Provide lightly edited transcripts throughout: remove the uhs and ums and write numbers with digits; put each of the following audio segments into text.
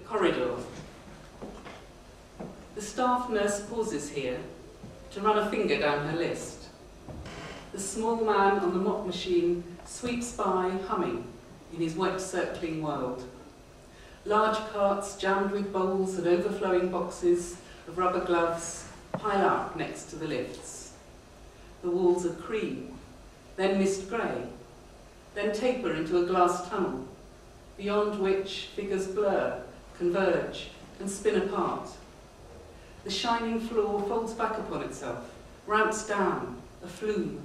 corridor. The staff nurse pauses here to run a finger down her list. The small man on the mop machine sweeps by, humming in his wet circling world. Large carts jammed with bowls and overflowing boxes of rubber gloves pile up next to the lifts. The walls are cream, then mist grey, then taper into a glass tunnel, beyond which figures blur, converge, and spin apart. The shining floor folds back upon itself, ramps down, a flume.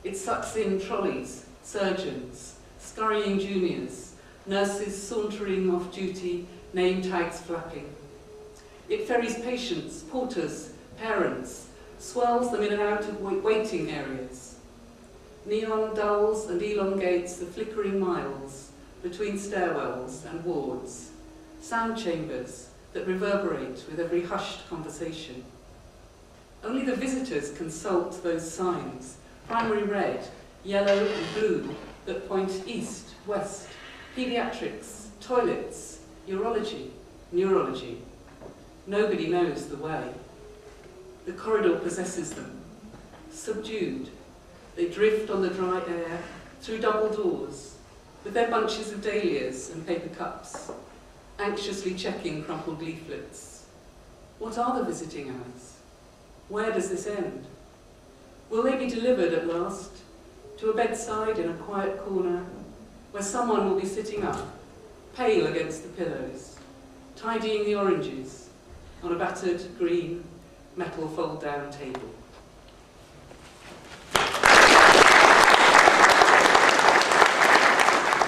It sucks in trolleys, surgeons, scurrying juniors, nurses sauntering off duty, name tags flapping. It ferries patients, porters, parents, swirls them in and out of waiting areas. Neon dulls and elongates the flickering miles between stairwells and wards, sound chambers that reverberate with every hushed conversation. Only the visitors consult those signs, primary red, yellow and blue, that point east, west, paediatrics, toilets, urology, neurology. Nobody knows the way. The corridor possesses them. Subdued, they drift on the dry air through double doors, with their bunches of dahlias and paper cups, anxiously checking crumpled leaflets. What are the visiting hours? Where does this end? Will they be delivered at last to a bedside in a quiet corner where someone will be sitting up, pale against the pillows, tidying the oranges on a battered green metal fold-down table?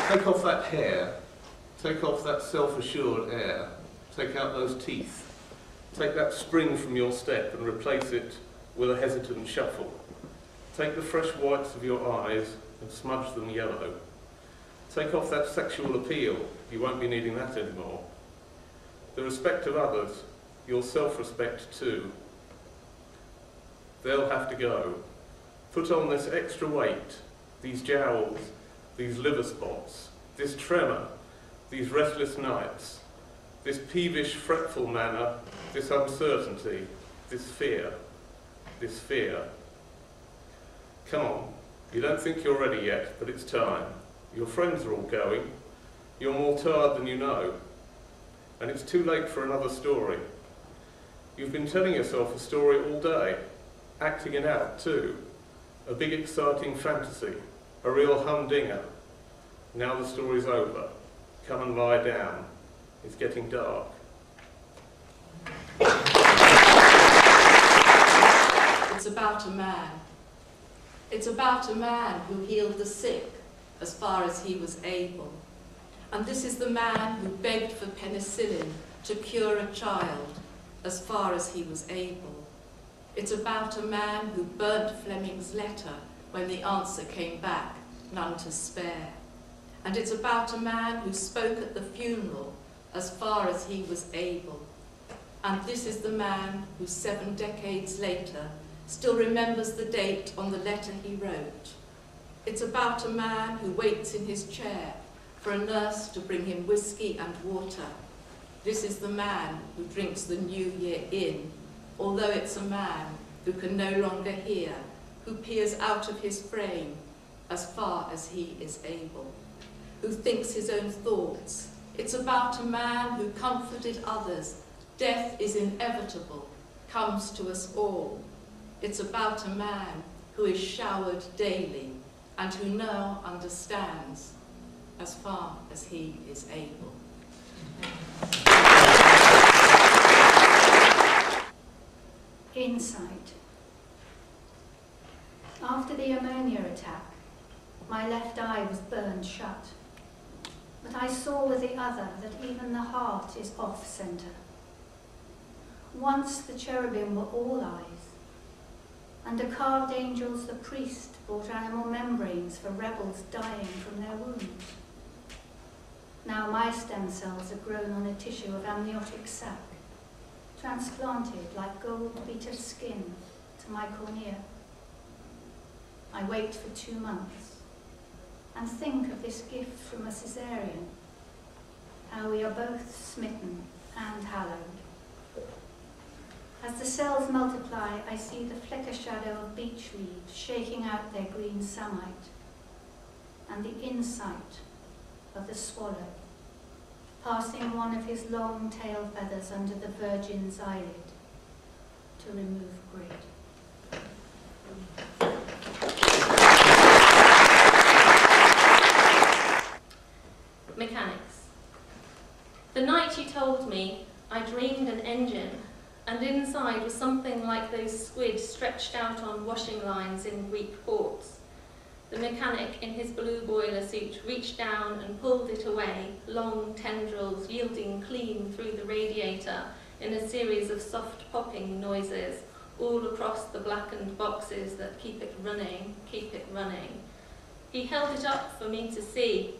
Take off that hair, take off that self-assured air, take out those teeth, take that spring from your step and replace it with a hesitant shuffle. Take the fresh whites of your eyes and smudge them yellow. Take off that sexual appeal, you won't be needing that anymore. The respect of others, your self-respect too. They'll have to go. Put on this extra weight, these jowls, these liver spots, this tremor, these restless nights, this peevish, fretful manner, this uncertainty, this fear, this fear. Come on, you don't think you're ready yet, but it's time. Your friends are all going. You're more tired than you know. And it's too late for another story. You've been telling yourself a story all day, acting it out too. A big exciting fantasy, a real humdinger. Now the story's over. Come and lie down. It's getting dark. It's about a man. It's about a man who healed the sick as far as he was able. And this is the man who begged for penicillin to cure a child as far as he was able. It's about a man who burnt Fleming's letter when the answer came back, none to spare. And it's about a man who spoke at the funeral as far as he was able. And this is the man who 7 decades later still remembers the date on the letter he wrote. It's about a man who waits in his chair for a nurse to bring him whiskey and water. This is the man who drinks the new year in, although it's a man who can no longer hear, who peers out of his frame as far as he is able, who thinks his own thoughts. It's about a man who comforted others. Death is inevitable, comes to us all. It's about a man who is showered daily and who now understands as far as he is able. Insight. After the ammonia attack, my left eye was burned shut. But I saw with the other that even the heart is off-center. Once the cherubim were all eyes. Under carved angels the priest brought animal membranes for rebels dying from their wounds. Now my stem cells are grown on a tissue of amniotic sac, transplanted like gold-beater skin to my cornea. I wait for 2 months and think of this gift from a caesarean. how we are both smitten and hallowed. As the cells multiply, I see the flicker shadow of beech leaves shaking out their green sunlight, and the insight of the swallow, passing one of his long tail feathers under the virgin's eyelid to remove grid. Mechanics. The night you told me, I dreamed an engine, and inside was something like those squid stretched out on washing lines in Greek ports. The mechanic in his blue boiler suit reached down and pulled it away, long tendrils yielding clean through the radiator in a series of soft popping noises all across the blackened boxes that keep it running, keep it running. He held it up for me to see.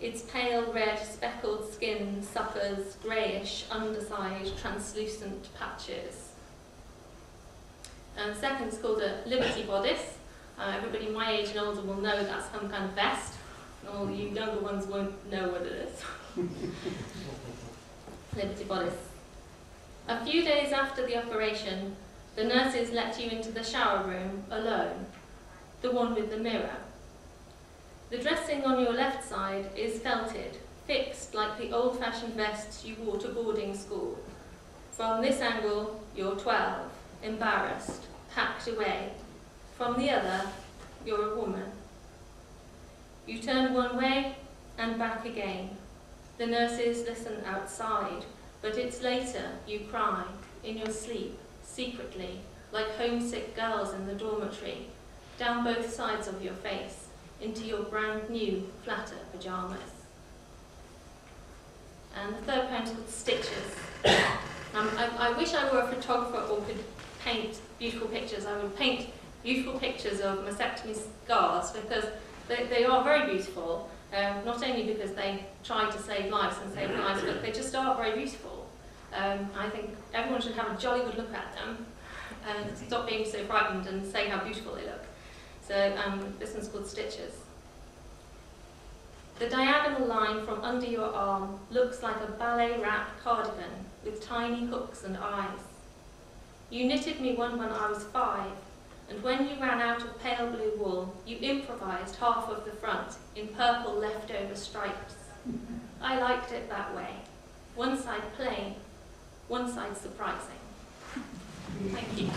Its pale red speckled skin suffers greyish underside translucent patches. And the second is called a Liberty bodice. Everybody my age and older will know that's some kind of vest. And all you younger ones won't know what it is. Liberty bodice. A few days after the operation, the nurses let you into the shower room alone, the one with the mirror. The dressing on your left side is felted, fixed like the old-fashioned vests you wore to boarding school. From this angle, you're 12, embarrassed, packed away. From the other, you're a woman. You turn one way and back again. The nurses listen outside, but it's later you cry, in your sleep, secretly, like homesick girls in the dormitory, down both sides of your face, into your brand new, flatter pyjamas. And the third poem is called Stitches. I wish I were a photographer or could paint beautiful pictures. I would paint beautiful pictures of mastectomy scars because they are very beautiful, not only because they try to save lives and save lives, but they just are very beautiful. I think everyone should have a jolly good look at them and stop being so frightened and say how beautiful they look. So this one's called Stitches. The diagonal line from under your arm looks like a ballet-wrapped cardigan with tiny hooks and eyes. You knitted me one when I was 5, and when you ran out of pale blue wool, you improvised half of the front in purple leftover stripes. I liked it that way. One side plain, one side surprising. Thank you.